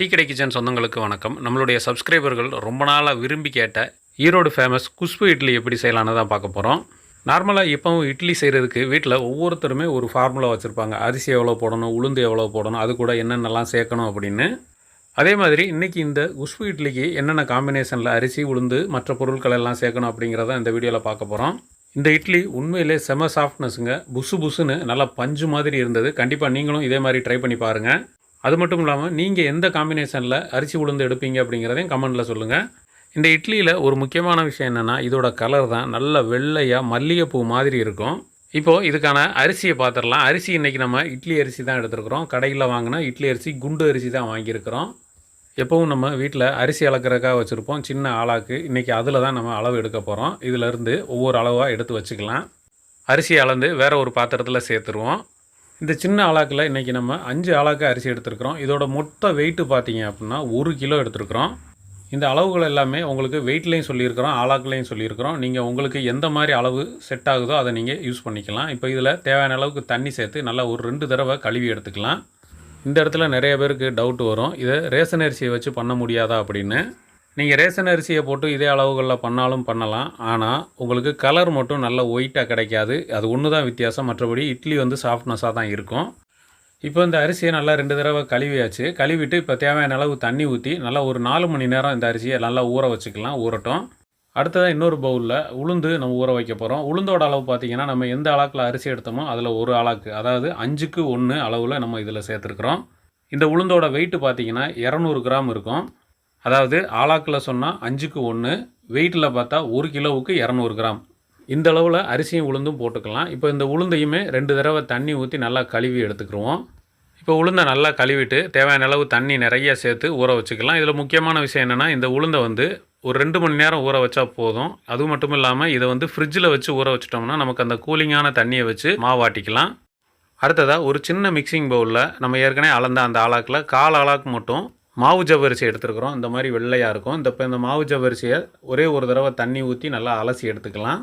Tea கடை kitchen சொந்தங்களுக்கு வணக்கம். நம்மளுடைய சப்ஸ்கிரைபர்கள் ரொம்ப நாளாக விரும்பி கேட்ட ஈரோடு ஃபேமஸ் குஷ்பு இட்லி எப்படி செய்யலான்னு தான் பார்க்க போகிறோம். நார்மலாக இப்போவும் இட்லி செய்கிறதுக்கு வீட்டில் ஒவ்வொருத்தருமே ஒரு ஃபார்முலா வச்சுருப்பாங்க. அரிசி எவ்வளோ போடணும், உளுந்து எவ்வளோ போடணும், அது கூட என்னென்னலாம் சேர்க்கணும் அப்படின்னு. அதே மாதிரி இன்றைக்கி இந்த குஷ்பு இட்லிக்கு என்னென்ன காம்பினேஷனில் அரிசி, உளுந்து, மற்ற பொருட்கள் எல்லாம் சேர்க்கணும் அப்படிங்கிறத இந்த வீடியோவில் பார்க்க போகிறோம். இந்த இட்லி உண்மையிலே செம சாஃப்ட்னஸுங்க. புசு புசுன்னு நல்லா பஞ்சு மாதிரி இருந்தது. கண்டிப்பாக நீங்களும் இதே மாதிரி ட்ரை பண்ணி பாருங்கள். அது மட்டும் இல்லாமல் நீங்கள் எந்த காம்பினேஷனில் அரிசி உளுந்து எடுப்பீங்க அப்படிங்கிறதையும் கமெண்ட்டில் சொல்லுங்கள். இந்த இட்லியில் ஒரு முக்கியமான விஷயம் என்னென்னா இதோட கலர் தான் நல்ல வெள்ளையாக மல்லிகைப்பூ மாதிரி இருக்கும். இப்போது இதுக்கான அரிசியை பார்த்துடலாம். அரிசி இன்றைக்கி நம்ம இட்லி அரிசி தான் எடுத்துருக்குறோம். கடையில் வாங்கினா இட்லி அரிசி குண்டு அரிசி தான் வாங்கியிருக்கிறோம். எப்போவும் நம்ம வீட்டில் அரிசி அளக்கிறதுக்காக வச்சுருப்போம் சின்ன ஆளாக்கு. இன்றைக்கி அதில் தான் நம்ம அளவு எடுக்க போகிறோம். இதிலேருந்து ஒவ்வொரு அளவாக எடுத்து வச்சுக்கலாம். அரிசியை அளந்து வேறு ஒரு பாத்திரத்தில் சேர்த்துருவோம். இந்த சின்ன ஆளாக்கில் இன்றைக்கி நம்ம 5 ஆளாக்கு அரிசி எடுத்துருக்குறோம். இதோட மொத்த வெயிட்டு பார்த்திங்க அப்படின்னா 1 கிலோ எடுத்துருக்குறோம். இந்த அளவுகள் எல்லாமே உங்களுக்கு வெயிட்லேயும் சொல்லியிருக்கிறோம், ஆளாக்குலேயும் சொல்லியிருக்கிறோம். நீங்கள் உங்களுக்கு எந்த மாதிரி அளவு செட் ஆகுதோ அதை நீங்கள் யூஸ் பண்ணிக்கலாம். இப்போ இதில் தேவையான அளவுக்கு தண்ணி சேர்த்து நல்லா ஒரு 2 தடவை கழுவி எடுத்துக்கலாம். இந்த இடத்துல நிறைய பேருக்கு டவுட் வரும், இதை ரேஷன் அரிசியை வச்சு பண்ண முடியாதா அப்படின்னு. நீங்கள் ரேஷன் அரிசியை போட்டு இதே அளவுகளில் பண்ணாலும் பண்ணலாம். ஆனால் உங்களுக்கு கலர் மட்டும் நல்ல ஒயிட்டாக கிடைக்காது. அது ஒன்று தான் வித்தியாசம். மற்றபடி இட்லி வந்து சாஃப்ட்னஸாக தான் இருக்கும். இப்போ இந்த அரிசியை நல்லா 2 தடவை கழுவியாச்சு. கழுவிட்டு இப்போ தேவையான அளவு தண்ணி ஊற்றி நல்லா ஒரு 4 மணி நேரம் இந்த அரிசியை நல்லா ஊற வச்சுக்கலாம். ஊறட்டும். அடுத்ததாக இன்னொரு பவுலில் உளுந்து நம்ம ஊற வைக்க போகிறோம். உளுந்தோட அளவு பார்த்திங்கன்னா நம்ம எந்த அளவுக்கில் அரிசி எடுத்தோமோ அதில் ஒரு அளவுக்கு, அதாவது 5க்கு 1 அளவில் நம்ம இதில் சேர்த்துருக்குறோம். இந்த உளுந்தோட வெயிட்டு பார்த்திங்கன்னா 200 கிராம் இருக்கும். அதாவது ஆளாக்கில் சொன்னால் 5க்கு 1, வெயிட்டில் பார்த்தா 1 கிலோவுக்கு 200 கிராம். இந்த அளவில் அரிசியும் உளுந்தும் போட்டுக்கலாம். இப்போ இந்த உளுந்தையுமே 2 தடவை தண்ணி ஊற்றி நல்லா கழுவி எடுத்துக்கிடுவோம். இப்போ உளுந்தை நல்லா கழுவிட்டு தேவையான அளவு தண்ணி நிறைய சேர்த்து ஊற வச்சுக்கலாம். இதில் முக்கியமான விஷயம் என்னென்னா இந்த உளுந்தை வந்து ஒரு 2 மணி நேரம் ஊற வச்சா போதும். அது மட்டும் இல்லாமல் இதை வந்து ஃப்ரிட்ஜில் வச்சு ஊற வச்சிட்டோம்னா நமக்கு அந்த கூலிங்கான தண்ணியை வச்சு மாவாட்டிக்கலாம். அடுத்ததாக ஒரு சின்ன மிக்சிங் பவுலில் நம்ம ஏற்கனவே அளந்த அந்த ஆளாக்கில் 1/4 ஆளாக்கு மட்டும் மாவு ஜவ்வரிசி எடுத்துருக்குறோம். இந்த மாதிரி வெள்ளையாக இருக்கும். இந்த மாவு ஜவ்வரிசியை ஒரே ஒரு தடவை தண்ணி ஊற்றி நல்லா அலசி எடுத்துக்கலாம்.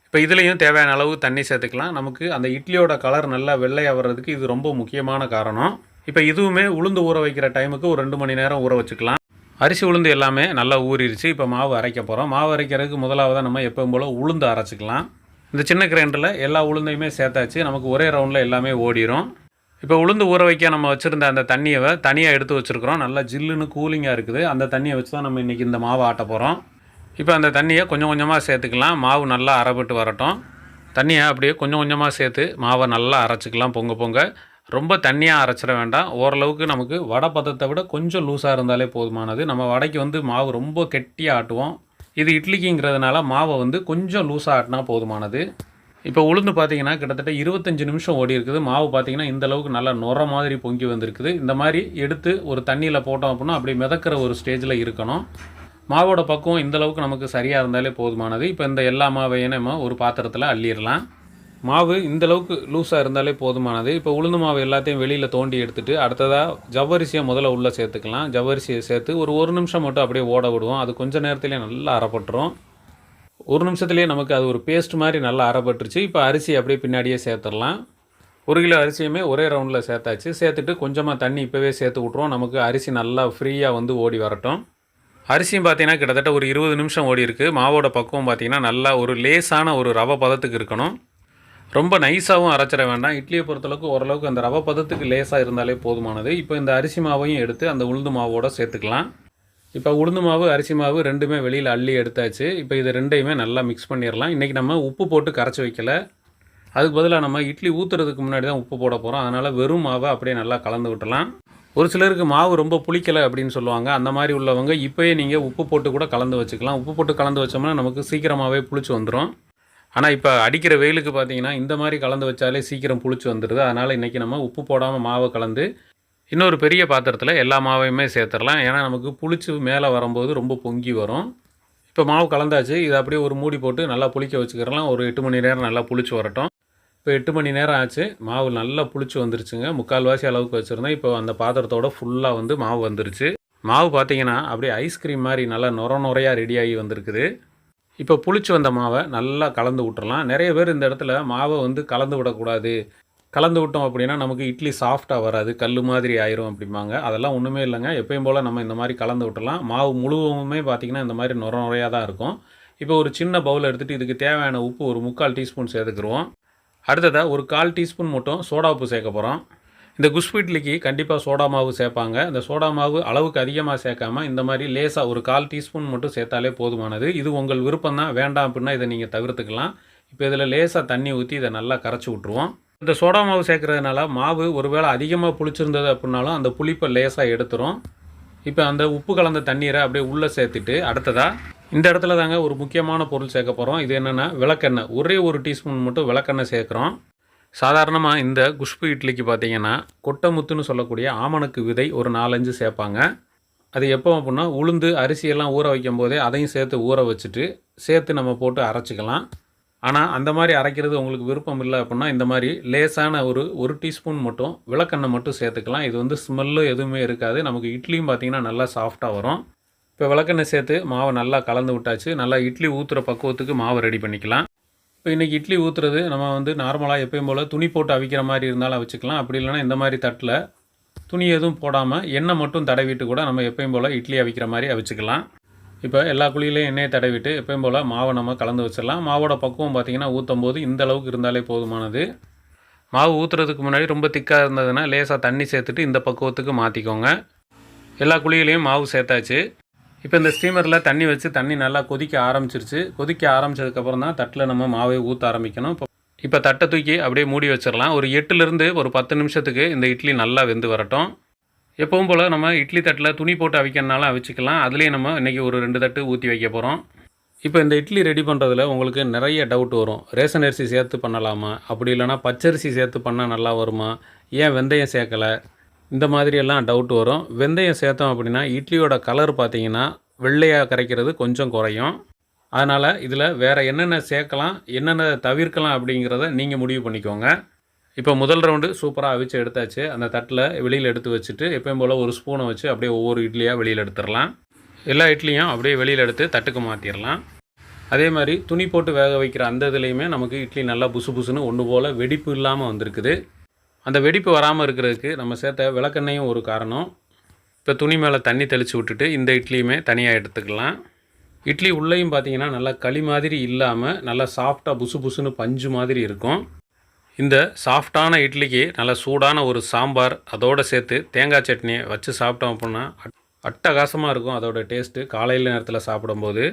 இப்போ இதுலேயும் தேவையான அளவு தண்ணி சேர்த்துக்கலாம். நமக்கு அந்த இட்லியோட கலர் நல்லா வெள்ளையாக வர்றதுக்கு இது ரொம்ப முக்கியமான காரணம். இப்போ இதுவுமே உளுந்து ஊற வைக்கிற டைமுக்கு ஒரு 2 மணி நேரம் ஊற வச்சுக்கலாம். அரிசி உளுந்து எல்லாமே நல்லா ஊறிடுச்சு. இப்போ மாவு அரைக்க போகிறோம். மாவு அரைக்கிறதுக்கு முதலாவதாக நம்ம எப்பவும் போல் உளுந்து அரைச்சிக்கலாம். இந்த சின்ன கிரைண்டரில் எல்லா உளுந்தையுமே சேர்த்தாச்சு. நமக்கு ஒரே ரவுண்டில் எல்லாமே ஓடிடும். இப்போ உளுந்து ஊற வைக்க நம்ம வச்சுருந்த அந்த தண்ணியை தனியாக எடுத்து வச்சுருக்குறோம். நல்லா ஜில்லுன்னு கூலிங்காக இருக்குது. அந்த தண்ணியை வச்சு தான் நம்ம இன்றைக்கி இந்த மாவை ஆட்ட போகிறோம். இப்போ அந்த தண்ணியை கொஞ்சம் கொஞ்சமாக சேர்த்துக்கலாம். மாவு நல்லா அரைப்பட்டு வரட்டும். தண்ணியை அப்படியே கொஞ்சம் கொஞ்சமாக சேர்த்து மாவை நல்லா அரைச்சிக்கலாம். பொங்க ரொம்ப தண்ணியாக அரைச்சிட வேண்டாம். ஓரளவுக்கு நமக்கு வடை பதத்தை விட கொஞ்சம் லூஸாக இருந்தாலே போதுமானது. நம்ம வடைக்கு வந்து மாவு ரொம்ப கெட்டியாக ஆட்டுவோம். இது இட்லிக்குங்கிறதுனால மாவை வந்து கொஞ்சம் லூஸாக ஆட்டினா போதுமானது. இப்போ உளுந்து பார்த்திங்கன்னா கிட்டத்தட்ட 25 நிமிஷம் ஓடி இருக்குது. மாவு பார்த்திங்கன்னா இந்தளவுக்கு நல்லா நுர மாதிரி பொங்கி வந்திருக்குது. இந்த மாதிரி எடுத்து ஒரு தண்ணியில் போட்டோம் அப்படின்னா அப்படி மிதக்கிற ஒரு ஸ்டேஜில் இருக்கணும். மாவோட பக்குவம் இந்தளவுக்கு நமக்கு சரியாக இருந்தாலே போதுமானது. இப்போ இந்த எல்லா மாவையும் நம்ம ஒரு பாத்திரத்தில் அள்ளிடலாம். மாவு இந்தளவுக்கு லூஸாக இருந்தாலே போதுமானது. இப்போ உளுந்து மாவு எல்லாத்தையும் வெளியில் தோண்டி எடுத்துகிட்டு அடுத்ததாக ஜவ்வரிசியை முதல்ல உள்ளே சேர்த்துக்கலாம். ஜவ்வரிசியை சேர்த்து ஒரு 1 நிமிஷம் மட்டும் அப்படியே ஓட விடுவோம். அது கொஞ்சம் நேரத்துலேயே நல்லா அரைப்பட்டுரும். 1 நிமிஷத்துலேயே நமக்கு அது ஒரு பேஸ்ட் மாதிரி நல்லா அரைப்பட்டுருச்சு. இப்போ அரிசி அப்படியே பின்னாடியே சேர்த்துடலாம். 1 கிலோ அரிசியுமே ஒரே ரவுண்டில் சேர்த்தாச்சு. சேர்த்துட்டு கொஞ்சமாக தண்ணி இப்போவே சேர்த்து விட்ருவோம். நமக்கு அரிசி நல்லா ஃப்ரீயாக வந்து ஓடி வரட்டும். அரிசியும் பார்த்திங்கன்னா கிட்டத்தட்ட ஒரு 20 நிமிஷம் ஓடி இருக்குது. மாவோட பக்குவம் பார்த்திங்கன்னா நல்லா ஒரு லேசான ஒரு ரவை பதத்துக்கு இருக்கணும். ரொம்ப நைஸாகவும் அரைச்சிட வேண்டாம். இட்லியை பொறுத்தளவுக்கு ஓரளவுக்கு அந்த ரவை பதத்துக்கு லேசாக இருந்தாலே போதுமானது. இப்போ இந்த அரிசி மாவையும் எடுத்து அந்த உளுந்து மாவோடு சேர்த்துக்கலாம். இப்போ உளுந்து மாவு, அரிசி மாவு ரெண்டுமே வெளியில் அள்ளி எடுத்தாச்சு. இப்போ இது ரெண்டையுமே நல்லா மிக்ஸ் பண்ணிடலாம். இன்றைக்கி நம்ம உப்பு போட்டு கரைச்சி வைக்கல. அதுக்கு பதிலாக நம்ம இட்லி ஊற்றுறதுக்கு முன்னாடி தான் உப்பு போட போகிறோம். அதனால் வெறும் மாவை அப்படியே நல்லா கலந்து விட்டலாம். ஒரு சிலருக்கு மாவு ரொம்ப புளிக்கலை அப்படின்னு சொல்லுவாங்க. அந்த மாதிரி உள்ளவங்க இப்போயே நீங்கள் உப்பு போட்டு கூட கலந்து வச்சுக்கலாம். உப்பு போட்டு கலந்து வச்சோம்னா நமக்கு சீக்கிரமாகவே புளிச்சு வந்துடும். ஆனால் இப்போ அடிக்கிற வெயிலுக்கு பார்த்திங்கன்னா இந்த மாதிரி கலந்து வச்சாலே சீக்கிரம் புளிச்சு வந்துடுது. அதனால் இன்றைக்கி நம்ம உப்பு போடாமல் மாவை கலந்து இன்னொரு பெரிய பாத்திரத்தில் எல்லா மாவையுமே சேர்த்துடலாம். ஏன்னா நமக்கு புளிச்சு மேலே வரும்போது ரொம்ப பொங்கி வரும். இப்போ மாவு கலந்தாச்சு. இதை அப்படியே ஒரு மூடி போட்டு நல்லா புளிக்க வச்சுக்கிறலாம். ஒரு 8 மணி நேரம் நல்லா புளிச்சு வரட்டும். இப்போ 8 மணி நேரம் ஆச்சு. மாவு நல்லா புளிச்சு வந்துருச்சுங்க. 3/4 அளவுக்கு வச்சுருந்தேன். இப்போ அந்த பாத்திரத்தோட ஃபுல்லாக வந்து மாவு வந்துருச்சு. மாவு பார்த்திங்கன்னா அப்படியே ஐஸ்கிரீம் மாதிரி நல்லா நுரையாக ரெடியாகி வந்திருக்குது. இப்போ புளிச்சு வந்த மாவை நல்லா கலந்து விட்டுறலாம். நிறைய பேர் இந்த இடத்துல மாவை வந்து கலந்து விடக்கூடாது, கலந்து விட்டோம் அப்படின்னா நமக்கு இட்லி சாஃப்டாக வராது, கல் மாதிரி ஆயிரும் அப்படிம்பாங்க. அதெல்லாம் ஒன்றுமே இல்லைங்க. எப்பயும் போல் நம்ம இந்த மாதிரி கலந்து விட்டுலாம். மாவு முழுவதுமே பார்த்திங்கன்னா இந்த மாதிரி நுர நுரையாக தான் இருக்கும். இப்போ ஒரு சின்ன பவுல் எடுத்துகிட்டு இதுக்கு தேவையான உப்பு ஒரு 3/4 டீஸ்பூன் சேர்த்துக்குருவோம். அடுத்ததாக ஒரு 1/4 டீஸ்பூன் மட்டும் சோடா உப்பு சேர்க்க போகிறோம். இந்த குஸ்பு இட்லிக்கு கண்டிப்பாக சோடா மாவு சேர்ப்பாங்க. இந்த சோடா மாவு அளவுக்கு அதிகமாக சேர்க்காம இந்த மாதிரி லேசாக ஒரு 1/4 டீஸ்பூன் மட்டும் சேர்த்தாலே போதுமானது. இது உங்கள் விருப்பம் தான். வேண்டாம் அப்படின்னா இதை நீங்கள் தவிர்த்துக்கலாம். இப்போ இதில் லேசாக தண்ணி ஊற்றி இதை நல்லா கரைச்சி விட்ருவோம். இந்த சோடா மாவு சேர்க்குறதுனால மாவு ஒருவேளை அதிகமாக புளிச்சிருந்தது அப்படின்னாலும் அந்த புளிப்பை லேசாக எடுத்துரும். இப்போ அந்த உப்பு கலந்த தண்ணீரை அப்படியே உள்ளே சேர்த்துட்டு அடுத்ததாக இந்த இடத்துல தாங்க ஒரு முக்கியமான பொருள் சேர்க்க போகிறோம். இது என்னென்னா விளக்கெண்ணெய். ஒரே ஒரு டீஸ்பூன் மட்டும் விளக்கெண்ணெய் சேர்க்குறோம். சாதாரணமாக இந்த குஸ்பு இட்லிக்கு பார்த்திங்கன்னா கொட்டை முத்துன்னு சொல்லக்கூடிய ஆமணக்கு விதை ஒரு 4-5 சேர்ப்பாங்க. அது எப்போ அப்படின்னா உளுந்து அரிசியெல்லாம் ஊற வைக்கும் போதே அதையும் சேர்த்து ஊற வச்சுட்டு சேர்த்து நம்ம போட்டு அரைச்சிக்கலாம். ஆனால் அந்த மாதிரி அரைக்கிறது உங்களுக்கு விருப்பம் இல்லை அப்படின்னா இந்த மாதிரி லேசான ஒரு டீஸ்பூன் மட்டும் விளக்கெண்ணெய் மட்டும் சேர்த்துக்கலாம். இது வந்து ஸ்மெல்லும் எதுவுமே இருக்காது. நமக்கு இட்லியும் பார்த்திங்கன்னா நல்லா சாஃப்டாக வரும். இப்போ விளக்கெண்ணெய் சேர்த்து மாவை நல்லா கலந்து விட்டாச்சு. நல்லா இட்லி ஊற்றுற பக்குவத்துக்கு மாவை ரெடி பண்ணிக்கலாம். இப்போ இன்றைக்கி இட்லி ஊற்றுறது நம்ம வந்து நார்மலாக எப்பயும் போல் துணி போட்டு அவிக்கிற மாதிரி இருந்தாலும் அவிச்சிக்கலாம். அப்படி இல்லைனா இந்த மாதிரி தட்டில் துணி எதுவும் போடாமல் எண்ணெய் மட்டும் தடவிட்டு கூட நம்ம எப்பயும் போல் இட்லி அவிக்கிற மாதிரி அவிச்சிக்கலாம். இப்போ எல்லா குழியிலையும் எண்ணெயை தடவிட்டு எப்பயும் போல் மாவை நம்ம கலந்து வச்சிடலாம். மாவோட பக்குவம் பார்த்திங்கன்னா ஊற்றும் போது இந்த அளவுக்கு இருந்தாலே போதுமானது. மாவு ஊற்றுறதுக்கு முன்னாடி ரொம்ப திக்காக இருந்ததுன்னா லேசாக தண்ணி சேர்த்துட்டு இந்த பக்குவத்துக்கு மாற்றிக்கோங்க. எல்லா குழியிலையும் மாவு சேர்த்தாச்சு. இப்போ இந்த ஸ்டீமரில் தண்ணி வச்சு தண்ணி நல்லா கொதிக்க ஆரம்பிச்சிருச்சு. கொதிக்க ஆரம்பித்ததுக்கப்புறம் தான் தட்டில் நம்ம மாவை ஊற்ற ஆரம்பிக்கணும். இப்போ தட்டை தூக்கி அப்படியே மூடி வச்சிடலாம். ஒரு 8லேருந்து ஒரு 10 நிமிஷத்துக்கு இந்த இட்லி நல்லா வெந்து வரட்டும். எப்பவும் போல் நம்ம இட்லி தட்டில் துணி போட்டு அவிக்கிறனால அவிச்சிக்கலாம். அதுலேயே நம்ம இன்றைக்கி ஒரு 2 தட்டு ஊற்றி வைக்க போகிறோம். இப்போ இந்த இட்லி ரெடி பண்ணுறதுல உங்களுக்கு நிறைய டவுட் வரும். ரேஷன் அரிசி சேர்த்து பண்ணலாமா, அப்படி இல்லைனா பச்சரிசி சேர்த்து பண்ணால் நல்லா வருமா, ஏன் வெந்தயம் சேர்க்கலை, இந்த மாதிரியெல்லாம் டவுட் வரும். வெந்தயம் சேர்த்தோம் அப்படின்னா இட்லியோட கலர் பார்த்திங்கன்னா வெள்ளையாக கரைக்கிறது கொஞ்சம் குறையும். அதனால் இதில் வேறு என்னென்ன சேர்க்கலாம், என்னென்ன தவிர்க்கலாம் அப்படிங்கிறத நீங்கள் முடிவு பண்ணிக்கோங்க. இப்போ முதல் ரவுண்டு சூப்பராக அவிச்சு எடுத்தாச்சு. அந்த தட்டில் வெளியில் எடுத்து வச்சுட்டு எப்பயும் போல் ஒரு ஸ்பூனை வச்சு அப்படியே ஒவ்வொரு இட்லியாக வெளியில் எடுத்துடலாம். எல்லா இட்லியும் அப்படியே வெளியில் எடுத்து தட்டுக்கு மாற்றிடலாம். அதே மாதிரி துணி போட்டு வேக வைக்கிற அந்த இதுலேயுமே நமக்கு இட்லி நல்லா புசு புசுன்னு ஒன்று போல் வெடிப்பு இல்லாமல் வந்திருக்குது. அந்த வெடிப்பு வராமல் இருக்கிறதுக்கு நம்ம சேர்த்த விளக்கெண்ணையும் ஒரு காரணம். இப்போ துணி மேலே தண்ணி தெளித்து விட்டுட்டு இந்த இட்லியுமே தனியாக எடுத்துக்கலாம். இட்லி உள்ளேயும் பார்த்திங்கன்னா நல்லா களி மாதிரி இல்லாமல் நல்லா சாஃப்டாக புசு புசுன்னு பஞ்சு மாதிரி இருக்கும். இந்த சாஃப்டான இட்லிக்கு நல்லா சூடான ஒரு சாம்பார் அதோடு சேர்த்து தேங்காய் சட்னியை வச்சு சாப்பிட்டோம் அப்படின்னா அட்டகாசமாக இருக்கும் அதோட டேஸ்ட்டு. காலையில் நேரத்தில் சாப்பிடும்போது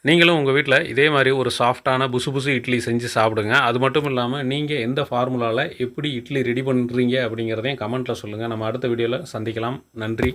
நீங்களும் உங்கள் வீட்டில் இதே மாதிரி ஒரு சாஃப்டான புசு புசு இட்லி செஞ்சு சாப்பிடுங்க. அது மட்டும் இல்லாமல் நீங்கள் எந்த ஃபார்முலாவில் எப்படி இட்லி ரெடி பண்ணுறீங்க அப்படிங்கிறதையும் கமெண்ட்டில் சொல்லுங்கள். நம்ம அடுத்த வீடியோவில் சந்திக்கலாம். நன்றி.